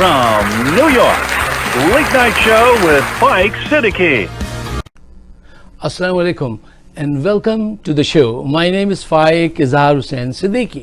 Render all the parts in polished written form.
from New York, Late Night Show with Mike Siddiqui. Assalamu alaikum and welcome to the show. My name is Faik Izhar Hussain Siddiqui.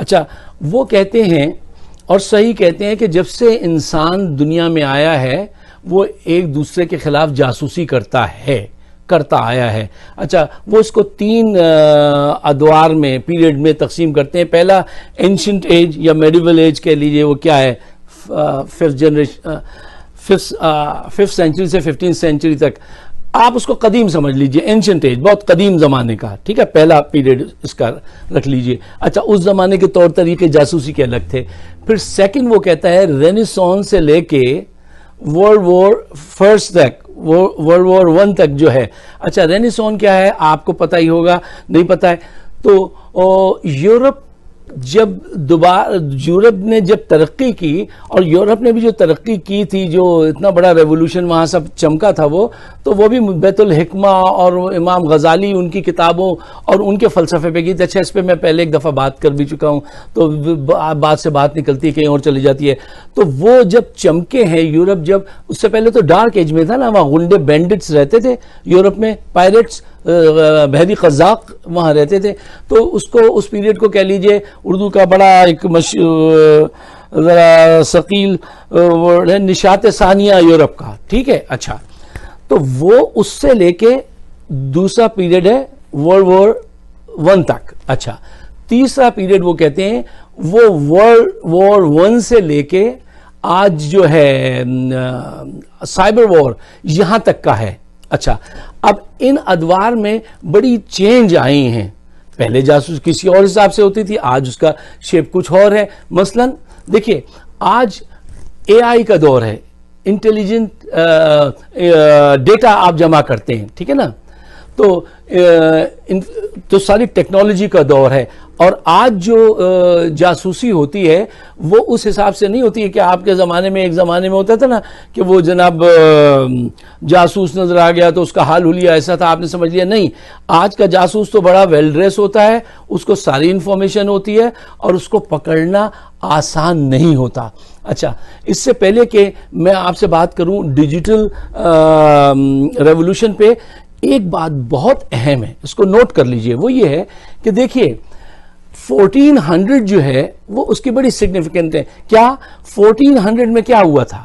اچھا وہ کہتے ہیں اور صحیح کہتے ہیں کہ جب سے انسان دنیا میں آیا ہے وہ ایک دوسرے کے خلاف جاسوسی کرتا آیا ہے. اچھا وہ اس کو 3 ادوار میں پیریڈ میں تقسیم کرتے ہیں. پہلا اینشنٹ ایج یا میڈیول ایج کہہ لیجئے, وہ کیا ہے 5th سینچری سے 15th سینچری تک, آپ اس کو قدیم سمجھ لیجئے, اینشنٹ ایج بہت قدیم زمانے کا, ٹھیک ہے, پہلا پیریڈ اس کا رکھ لیجئے. اچھا اس زمانے کے طور طریقے جاسوسی کے الگ تھے. پھر سیکنڈ وہ کہتا ہے رینیسانس سے لے کے ورلڈ وار فرسٹ تک, ورلڈ وار 1 تک جو ہے. اچھا رینیسانس کیا ہے آپ کو پتہ ہی ہوگا, نہیں پتہ ہے تو یورپ یورپ نے جب ترقی کی, اور یورپ نے بھی جو ترقی کی تھی, جو اتنا بڑا ریولوشن وہاں سب چمکا تھا, تو وہ بھی بیت الحکمہ اور امام غزالی ان کی کتابوں اور ان کے فلسفے پہ کی تھی. اچھا اس پہ میں پہلے ایک دفعہ بات کر بھی چکا ہوں, تو بات سے بات نکلتی ہے کہیں اور چلی جاتی ہے. تو وہ جب چمکے ہیں یورپ, جب اس سے پہلے تو ڈارک ایج میں تھا نا, وہاں غنڈے بینڈٹس رہتے تھے یورپ میں, پائریٹس, بحری قزاق وہاں رہتے تھے. تو اس پیریڈ کو کہہ لیجئے, اردو کا بڑا ایک ذرا ثقیل ورڈ ہے, نشاط ثانیہ یورپ کا, ٹھیک ہے. اچھا تو وہ اس سے لے کے دوسرا پیریڈ ہے ورلڈ وار 1 تک. اچھا تیسرا پیریڈ وہ کہتے ہیں وہ ورلڈ وار 1 سے لے کے آج جو ہے سائبر وار یہاں تک کا ہے. اچھا اب ان ادوار میں بڑی چینج آئی ہیں. پہلے جاسوس کسی اور حساب سے ہوتی تھی, آج اس کا شیپ کچھ اور ہے. مثلا دیکھیے آج اے آئی کا دور ہے, انٹیلیجنٹ ڈیٹا آپ جمع کرتے ہیں, ٹھیک ہے نا, تو ساری ٹیکنالوجی کا دور ہے. اور آج جو جاسوسی ہوتی ہے وہ اس حساب سے نہیں ہوتی ہے کہ آپ کے زمانے میں, ایک زمانے میں ہوتا تھا نا کہ وہ جناب جاسوس نظر آ گیا تو اس کا حال حلیہ ایسا تھا, آپ نے سمجھ لیا. نہیں, آج کا جاسوس تو بڑا ویل ڈریس ہوتا ہے, اس کو ساری انفارمیشن ہوتی ہے اور اس کو پکڑنا آسان نہیں ہوتا. اچھا اس سے پہلے کہ میں آپ سے بات کروں ڈیجیٹل ریولوشن پہ, ایک بات بہت اہم ہے, اس کو نوٹ کر لیجئے. وہ یہ ہے کہ دیکھیے 1400 جو ہے وہ اس کی بڑی سگنیفیکنٹ ہے. کیا 1400 میں کیا ہوا تھا؟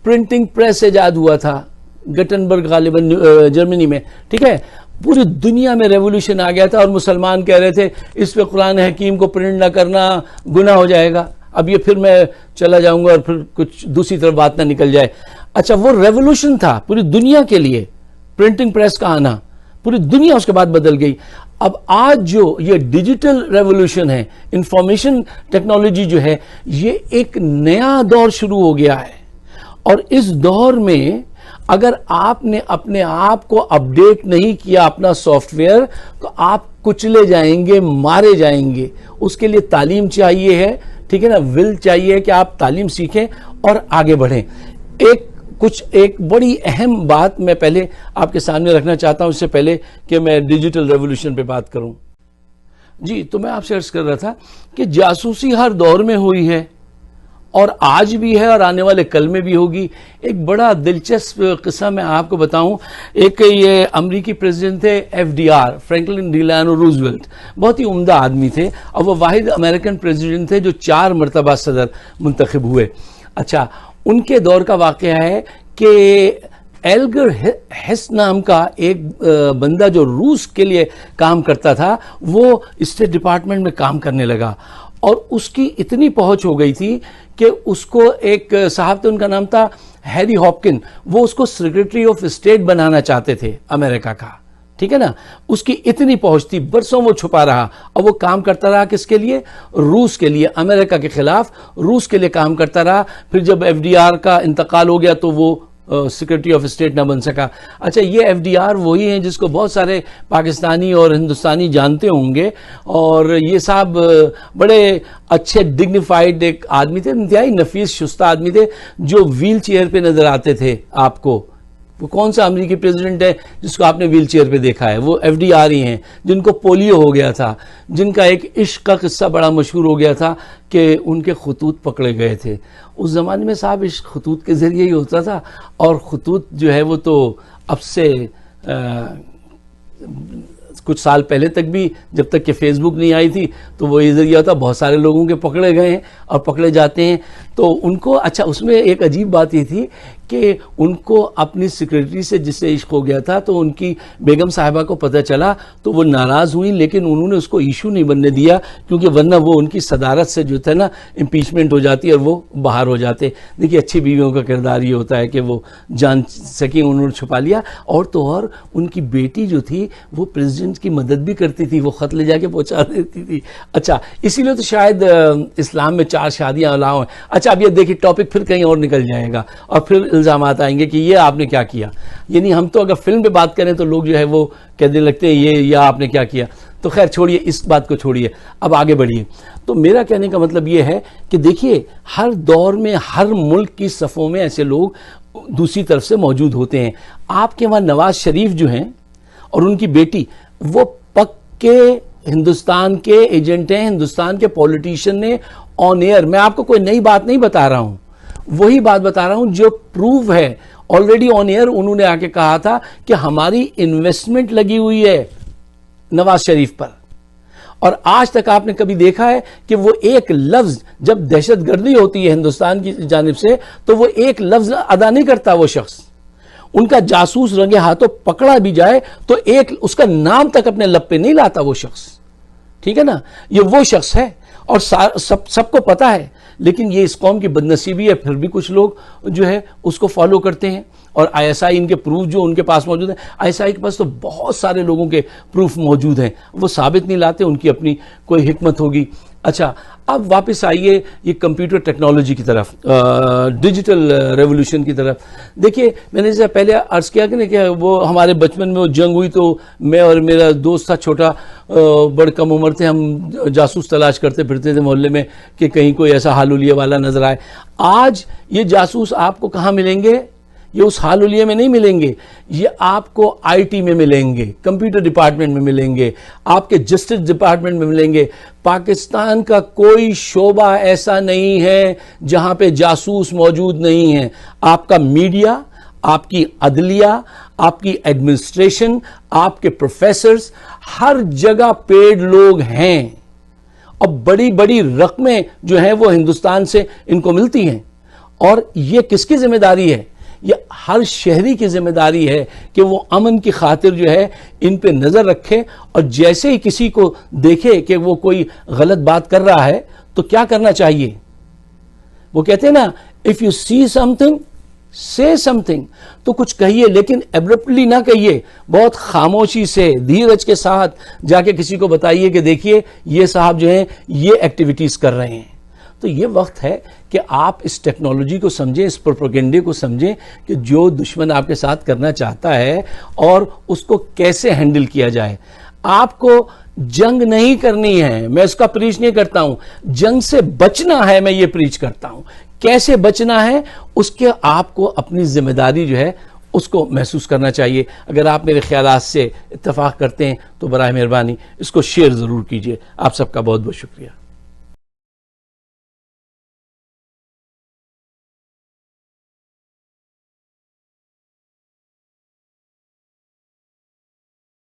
پرنٹنگ پریس ایجاد ہوا تھا گٹنبرگ غالباً جرمنی میں, ٹھیک ہے. پوری دنیا میں ریولوشن آ گیا تھا اور مسلمان کہہ رہے تھے اس پہ قرآن حکیم کو پرنٹ نہ کرنا گناہ ہو جائے گا. اب یہ پھر میں چلا جاؤں گا اور پھر کچھ دوسری طرف بات نہ نکل جائے. اچھا وہ ریولوشن تھا پوری دنیا کے لیے, پرنٹنگ پریس کا آنا, پوری دنیا اس کے بعد بدل گئی. اب آج جو یہ ڈیجیٹل ریولوشن ہے, انفارمیشن ٹیکنالوجی جو ہے, یہ ایک نیا دور شروع ہو گیا ہے. اور اس دور میں اگر آپ نے اپنے آپ کو اپڈیٹ نہیں کیا اپنا سافٹ ویئر, تو آپ کچلے جائیں گے, مارے جائیں گے. اس کے لیے تعلیم چاہیے ہے, ٹھیک ہے نا, ول چاہیے کہ آپ تعلیم سیکھیں اور آگے بڑھیں. ایک بڑی اہم بات میں پہلے آپ کے سامنے رکھنا چاہتا ہوں اس سے پہلے کہ میں ڈیجیٹل ریولوشن پہ بات کروں. جی تو میں آپ سے عرض کر رہا تھا کہ جاسوسی ہر دور میں ہوئی ہے اور آج بھی ہے اور آنے والے کل میں بھی ہوگی. ایک بڑا دلچسپ قصہ میں آپ کو بتاؤں. ایک یہ امریکی پریزیڈنٹ تھے FDR, فرینکلن ڈیلانو روزویلٹ, بہت ہی عمدہ آدمی تھے اور وہ واحد امریکن پریزیڈنٹ تھے جو 4 مرتبہ صدر منتخب ہوئے. اچھا ان کے دور کا واقعہ ہے کہ ایلگر ہیس نام کا ایک بندہ جو روس کے لیے کام کرتا تھا, وہ اسٹیٹ ڈپارٹمنٹ میں کام کرنے لگا اور اس کی اتنی پہنچ ہو گئی تھی کہ اس کو ایک صاحب تھے, ان کا نام تھا ہیری ہاپکن, وہ اس کو سیکریٹری آف اسٹیٹ بنانا چاہتے تھے امریکہ کا, ٹھیک ہے نا. اس کی اتنی پہنچ تھی, برسوں وہ چھپا رہا اور وہ کام کرتا رہا کس کے لیے؟ روس کے لیے, امریکہ کے خلاف روس کے لیے کام کرتا رہا. پھر جب FDR کا انتقال ہو گیا تو وہ سیکریٹری آف اسٹیٹ نہ بن سکا. اچھا یہ FDR وہی ہیں جس کو بہت سارے پاکستانی اور ہندوستانی جانتے ہوں گے, اور یہ صاحب بڑے اچھے ڈگنیفائڈ ایک آدمی تھے, انتہائی نفیس شستہ آدمی تھے, جو ویل چیئر پہ نظر آتے تھے آپ کو. وہ کون سا امریکی پریزیڈنٹ ہے جس کو آپ نے ویل چیئر پہ دیکھا ہے؟ وہ FDR ہی ہیں, جن کو پولیو ہو گیا تھا, جن کا ایک عشق کا قصہ بڑا مشہور ہو گیا تھا کہ ان کے خطوط پکڑے گئے تھے. اس زمانے میں صاحب عشق خطوط کے ذریعے ہی ہوتا تھا, اور خطوط جو ہے وہ تو اب سے کچھ سال پہلے تک بھی جب تک کہ فیس بک نہیں آئی تھی تو وہ یہ ذریعہ ہوتا، بہت سارے لوگوں کے پکڑے گئے ہیں اور پکڑے جاتے ہیں. تو ان کو اچھا اس میں ایک عجیب بات یہ تھی کہ ان کو اپنی سیکرٹری سے جس سے عشق ہو گیا تھا تو ان کی بیگم صاحبہ کو پتہ چلا تو وہ ناراض ہوئی، لیکن انہوں نے اس کو ایشو نہیں بننے دیا کیونکہ ورنہ وہ ان کی صدارت سے جو تھا نا امپیچمنٹ ہو جاتی اور وہ باہر ہو جاتے. دیکھیے اچھی بیویوں کا کردار یہ ہوتا ہے کہ وہ جان سکیں، انہوں نے چھپا لیا. اور تو اور ان کی بیٹی جو تھی وہ پریزیڈنٹ کی مدد بھی کرتی تھی، وہ خط لے جا کے پہنچا دیتی تھی. اچھا اسی لیے تو شاید اسلام میں 4 شادیاں الاؤ ہیں. اچھا اب یہ دیکھیے ٹاپک پھر کہیں اور نکل جائے گا اور پھر الزامات آئیں گے کہ یہ آپ نے کیا کیا. یعنی ہم تو اگر فلم پہ بات کریں تو لوگ جو ہے وہ کہنے لگتے ہیں یہ آپ نے کیا کیا. تو خیر چھوڑیے اس بات کو چھوڑیے، اب آگے بڑھیے. تو میرا کہنے کا مطلب یہ ہے کہ دیکھیے ہر دور میں ہر ملک کی صفوں میں ایسے لوگ دوسری طرف سے موجود ہوتے ہیں. آپ کے وہاں نواز شریف جو ہیں اور ان کی بیٹی وہ پکے ہندوستان کے ایجنٹ ہیں، ہندوستان کے پولیٹیشین نے آن ایئر. میں آپ کو کوئی نئی بات نہیں بتا رہا ہوں، وہی بات بتا رہا ہوں جو پروو ہے. آلریڈی آن ایئر انہوں نے آ کے کہا تھا کہ ہماری انویسٹمنٹ لگی ہوئی ہے نواز شریف پر. اور آج تک آپ نے کبھی دیکھا ہے کہ وہ ایک لفظ جب دہشت گردی ہوتی ہے ہندوستان کی جانب سے تو وہ ایک لفظ ادا نہیں کرتا وہ شخص. ان کا جاسوس رنگے ہاتھوں پکڑا بھی جائے تو ایک اس کا نام تک اپنے لب پہ نہیں لاتا وہ شخص. ٹھیک ہے نا، یہ وہ شخص ہے اور سب کو پتا ہے. لیکن یہ اس قوم کی بدنصیبی ہے، پھر بھی کچھ لوگ جو ہے اس کو فالو کرتے ہیں. اور آئی ایس آئی ان کے پروف جو ان کے پاس موجود ہیں، آئی ایس آئی کے پاس تو بہت سارے لوگوں کے پروف موجود ہیں، وہ ثابت نہیں لاتے، ان کی اپنی کوئی حکمت ہوگی. اچھا اب واپس آئیے یہ کمپیوٹر ٹیکنالوجی کی طرف، ڈیجیٹل ریولوشن کی طرف. دیکھیے میں نے جیسے پہلے عرض کیا کہ وہ ہمارے بچپن میں وہ جنگ ہوئی تو میں اور میرا دوست تھا چھوٹا، بڑے کم عمر تھے، ہم جاسوس تلاش کرتے پھرتے تھے محلے میں کہ کہیں کوئی ایسا حالولیے والا نظر آئے. آج یہ جاسوس آپ کو کہاں ملیں گے؟ یہ اس حالولیے میں نہیں ملیں گے، یہ آپ کو آئی ٹی میں ملیں گے، کمپیوٹر ڈپارٹمنٹ میں ملیں گے، آپ کے جسٹس ڈپارٹمنٹ میں ملیں گے. پاکستان کا کوئی شعبہ ایسا نہیں ہے جہاں پہ جاسوس موجود نہیں ہیں. آپ کا میڈیا، آپ کی عدلیہ، آپ کی ایڈمنسٹریشن، آپ کے پروفیسرز، ہر جگہ پیڈ لوگ ہیں اور بڑی بڑی رقمیں جو ہیں وہ ہندوستان سے ان کو ملتی ہیں. اور یہ کس کی ذمہ داری ہے؟ یہ ہر شہری کی ذمہ داری ہے کہ وہ امن کی خاطر جو ہے ان پہ نظر رکھے، اور جیسے ہی کسی کو دیکھے کہ وہ کوئی غلط بات کر رہا ہے تو کیا کرنا چاہیے؟ وہ کہتے ہیں نا if you see something say something. تو کچھ کہیے لیکن ایبرپٹلی نہ کہیے، بہت خاموشی سے دھیرج کے ساتھ جا کے کسی کو بتائیے کہ دیکھیے یہ صاحب جو ہیں یہ ایکٹیویٹیز کر رہے ہیں. تو یہ وقت ہے کہ آپ اس ٹیکنالوجی کو سمجھیں، اس پروپیگنڈے کو سمجھیں کہ جو دشمن آپ کے ساتھ کرنا چاہتا ہے اور اس کو کیسے ہینڈل کیا جائے. آپ کو جنگ نہیں کرنی ہے، میں اس کا پریچ نہیں کرتا ہوں، جنگ سے بچنا ہے، میں یہ پریچ کرتا ہوں. کیسے بچنا ہے اس کے آپ کو اپنی ذمہ داری جو ہے اس کو محسوس کرنا چاہیے. اگر آپ میرے خیالات سے اتفاق کرتے ہیں تو برائے مہربانی اس کو شیئر ضرور کیجیے. آپ سب کا بہت بہت شکریہ.